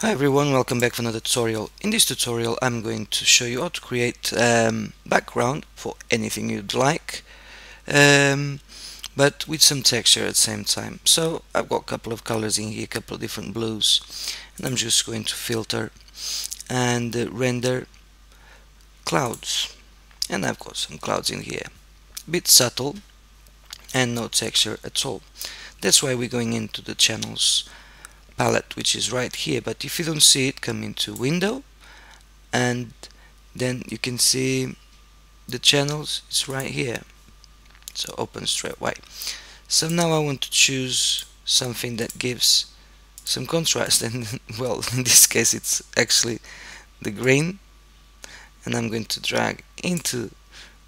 Hi everyone, welcome back for another tutorial. In this tutorial I'm going to show you how to create background for anything you'd like, um, but with some texture at the same time. So I've got a couple of colors in here, a couple of different blues, and I'm just going to filter and render clouds. And I've got some clouds in here, a bit subtle and no texture at all. That's why we're going into the channels palette, which is right here. But if you don't see it, come into window, and then you can see the channels. It's right here, so open straight away. So now I want to choose something that gives some contrast, and well, in this case it's actually the green, and I'm going to drag into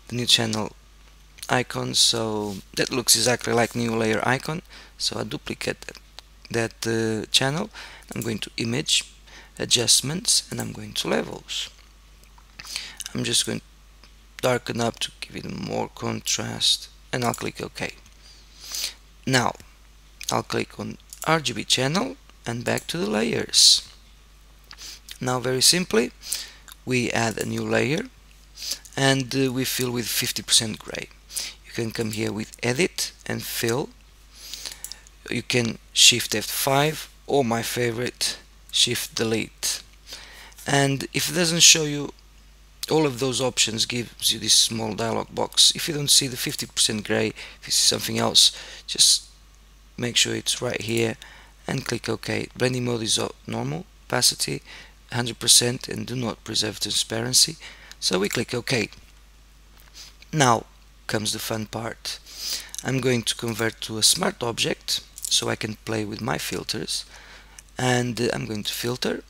the new channel icon, so that looks exactly like new layer icon. So I duplicate that channel. I'm going to image, adjustments, and I'm going to levels. I'm just going to darken up to give it more contrast, and I'll click OK. Now I'll click on RGB channel and back to the layers. Now very simply we add a new layer, and we fill with 50% gray. You can come here with edit and fill. You can shift F5, or my favorite, shift delete. And if it doesn't show you all of those options, gives you this small dialog box. If you don't see the 50% gray, if you see something else, just make sure it's right here and click OK. Blending mode is normal, opacity 100%, and do not preserve transparency. So we click OK. Now comes the fun part. I'm going to convert to a smart object so I can play with my filters, and I'm going to filter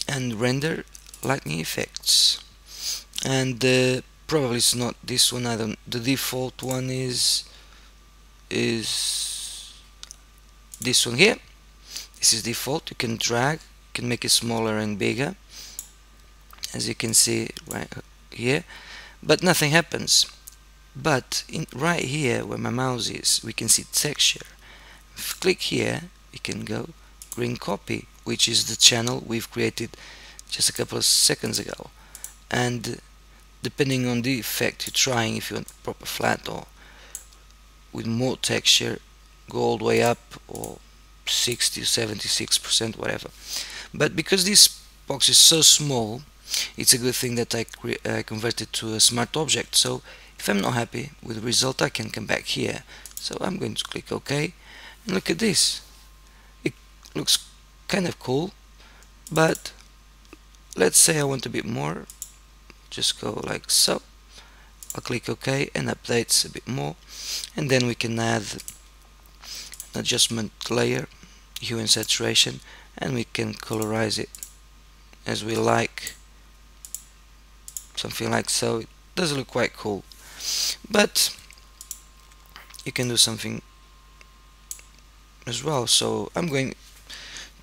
and render lightning effects. And probably it's not this one. The default one is this one here. This is default. You can drag, you can make it smaller and bigger, as you can see right here, but nothing happens. But right here where my mouse is, we can see texture. If you click here, we can go green copy, which is the channel we've created just a couple of seconds ago. And depending on the effect you're trying, if you want proper flat or with more texture, go all the way up, or 60, 76%, whatever. But because this box is so small, it's a good thing that I converted to a smart object. So if I'm not happy with the result, I can come back here. So I'm going to click OK, and look at this. It looks kind of cool, but let's say I want a bit more. Just go like so. I'll click OK, and updates a bit more, and then we can add an adjustment layer, hue and saturation, and we can colorize it as we like, something like so. It does look quite cool, but you can do something as well. So I'm going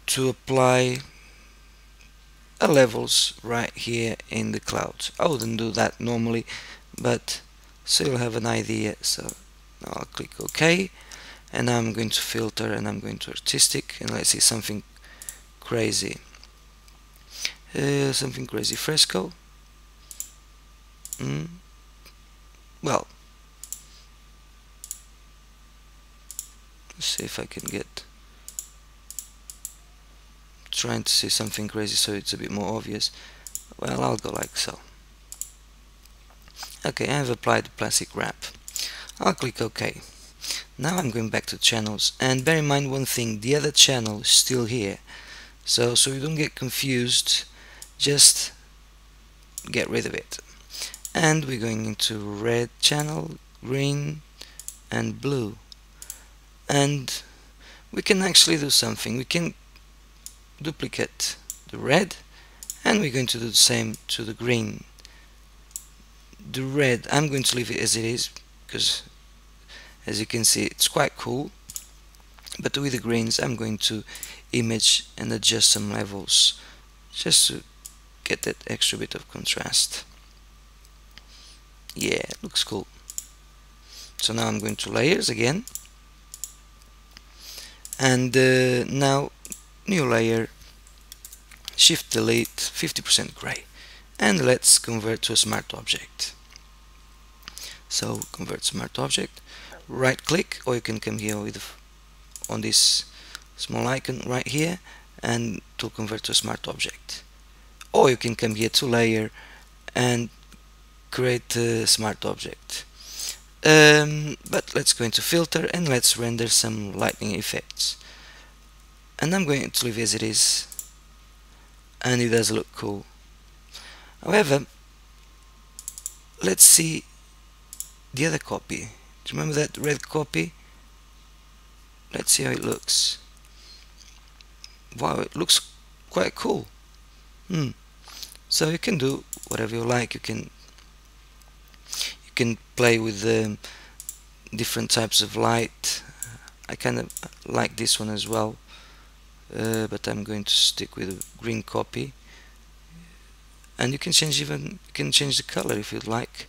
to apply a levels right here in the clouds. I wouldn't do that normally, but so you'll have an idea. So now I'll click OK, and I'm going to filter, and I'm going to artistic, and let's see something crazy. Something crazy fresco. Well, let's see if I can get, trying to see something crazy so it's a bit more obvious. Well, I'll go like so. Okay, I've applied the plastic wrap. I'll click OK. Now I'm going back to channels, and bear in mind one thing, the other channel is still here. So you don't get confused, just get rid of it. And we're going into red channel, green, and blue. And we can actually do something. We can duplicate the red, and we're going to do the same to the green. The red, I'm going to leave it as it is, because as you can see it's quite cool. But with the greens, I'm going to image and adjust some levels just to get that extra bit of contrast. Yeah, it looks cool. So now I'm going to layers again, and now new layer, Shift delete 50% gray, and let's convert to a smart object. So convert smart object, right click, or you can come here with on this small icon right here and to convert to a smart object, or you can come here to layer and create a smart object. But let's go into filter and let's render some lightning effects, and I'm going to leave as it is, and it does look cool. However, let's see the other copy. Do you remember that red copy? Let's see how it looks. Wow, it looks quite cool. So you can do whatever you like. You can play with the different types of light. I kind of like this one as well, but I'm going to stick with a green copy. And you can change the color if you'd like.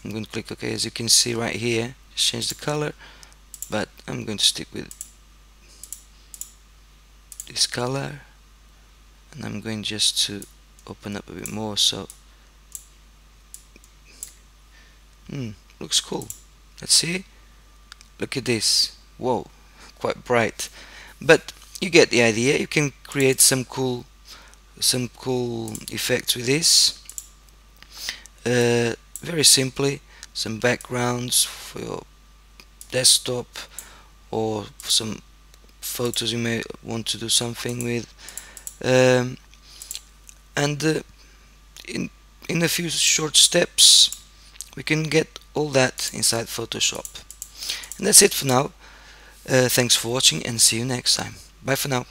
I'm going to click OK. As you can see right here, just change the color, but I'm going to stick with this color, and I'm going just to open up a bit more. So looks cool. Let's see. Look at this. Whoa, quite bright, but you get the idea. You can create some cool effects with this, very simply. Some backgrounds for your desktop, or some photos you may want to do something with, and in a few short steps we can get all that inside Photoshop. And that's it for now. Thanks for watching, and see you next time. Bye for now.